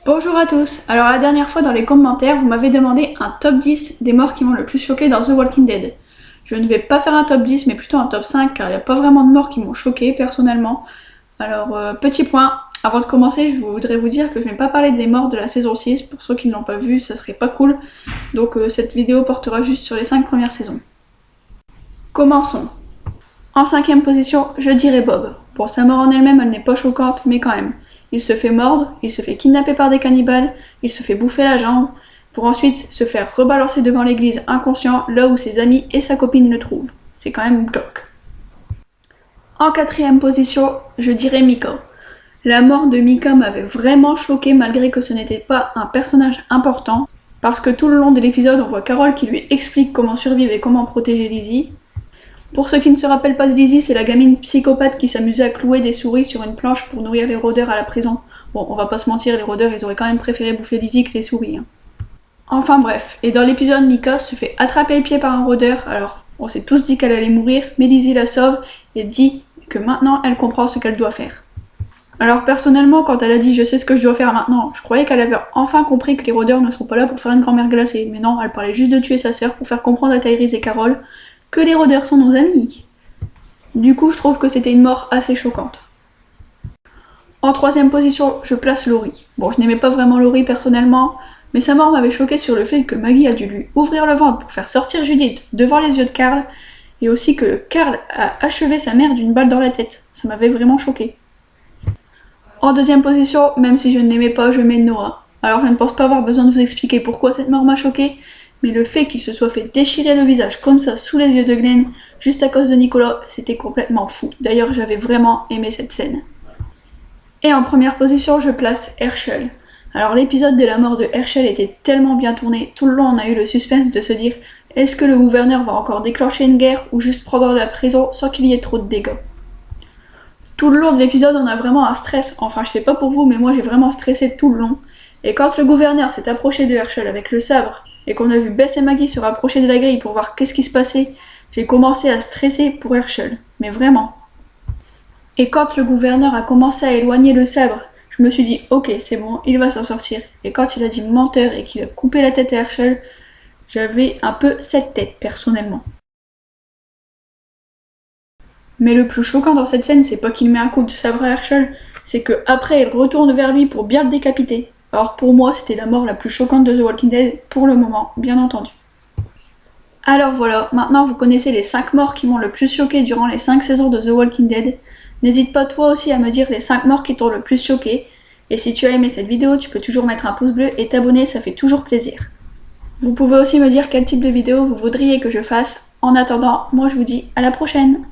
Bonjour à tous. Alors la dernière fois dans les commentaires, vous m'avez demandé un top 10 des morts qui m'ont le plus choqué dans The Walking Dead. Je ne vais pas faire un top 10 mais plutôt un top 5 car il n'y a pas vraiment de morts qui m'ont choqué personnellement. Alors petit point, avant de commencer je voudrais vous dire que je n'ai pas parlé des morts de la saison 6, pour ceux qui ne l'ont pas vu ça serait pas cool. Donc cette vidéo portera juste sur les 5 premières saisons. Commençons. En 5ème position, je dirais Bob. Pour sa mort en elle-même, elle n'est pas choquante mais quand même. Il se fait mordre, il se fait kidnapper par des cannibales, il se fait bouffer la jambe, pour ensuite se faire rebalancer devant l'église inconscient, là où ses amis et sa copine le trouvent. C'est quand même glauque. En 4ème position, je dirais Mika. La mort de Mika m'avait vraiment choqué malgré que ce n'était pas un personnage important, parce que tout le long de l'épisode on voit Carol qui lui explique comment survivre et comment protéger Lizzie. Pour ceux qui ne se rappellent pas de Lizzie, c'est la gamine psychopathe qui s'amusait à clouer des souris sur une planche pour nourrir les rôdeurs à la prison. Bon, on va pas se mentir, les rôdeurs ils auraient quand même préféré bouffer Lizzie que les souris. Enfin bref, et dans l'épisode, Mika se fait attraper le pied par un rôdeur, alors on s'est tous dit qu'elle allait mourir, mais Lizzie la sauve et dit que maintenant elle comprend ce qu'elle doit faire. Alors personnellement, quand elle a dit je sais ce que je dois faire maintenant, je croyais qu'elle avait enfin compris que les rôdeurs ne sont pas là pour faire une grand-mère glacée, mais non, elle parlait juste de tuer sa sœur pour faire comprendre à Tyrese et Carol que les rôdeurs sont nos amis. Du coup, je trouve que c'était une mort assez choquante. En 3ème position, je place Laurie. Bon, je n'aimais pas vraiment Laurie personnellement, mais sa mort m'avait choqué sur le fait que Maggie a dû lui ouvrir le ventre pour faire sortir Judith devant les yeux de Carl, et aussi que Carl a achevé sa mère d'une balle dans la tête. Ça m'avait vraiment choqué. En 2ème position, même si je ne l'aimais pas, je mets Noah. Alors je ne pense pas avoir besoin de vous expliquer pourquoi cette mort m'a choqué, mais le fait qu'il se soit fait déchirer le visage comme ça sous les yeux de Glenn, juste à cause de Nicolas, c'était complètement fou. D'ailleurs, j'avais vraiment aimé cette scène. Et en première position, je place Herschel. Alors l'épisode de la mort de Herschel était tellement bien tourné, tout le long on a eu le suspense de se dire est-ce que le gouverneur va encore déclencher une guerre ou juste prendre la prison sans qu'il y ait trop de dégâts. Tout le long de l'épisode, on a vraiment un stress, enfin je sais pas pour vous, mais moi j'ai vraiment stressé tout le long. Et quand le gouverneur s'est approché de Herschel avec le sabre, et qu'on a vu Bess et Maggie se rapprocher de la grille pour voir qu'est-ce qui se passait, j'ai commencé à stresser pour Herschel, mais vraiment. Et quand le gouverneur a commencé à éloigner le sabre, je me suis dit ok c'est bon, il va s'en sortir. Et quand il a dit menteur et qu'il a coupé la tête à Herschel, j'avais un peu cette tête personnellement. Mais le plus choquant dans cette scène, c'est pas qu'il met un coup de sabre à Herschel, c'est que après il retourne vers lui pour bien le décapiter. Alors pour moi, c'était la mort la plus choquante de The Walking Dead pour le moment, bien entendu. Alors voilà, maintenant vous connaissez les 5 morts qui m'ont le plus choqué durant les 5 saisons de The Walking Dead. N'hésite pas toi aussi à me dire les 5 morts qui t'ont le plus choqué. Et si tu as aimé cette vidéo, tu peux toujours mettre un pouce bleu et t'abonner, ça fait toujours plaisir. Vous pouvez aussi me dire quel type de vidéo vous voudriez que je fasse. En attendant, moi je vous dis à la prochaine.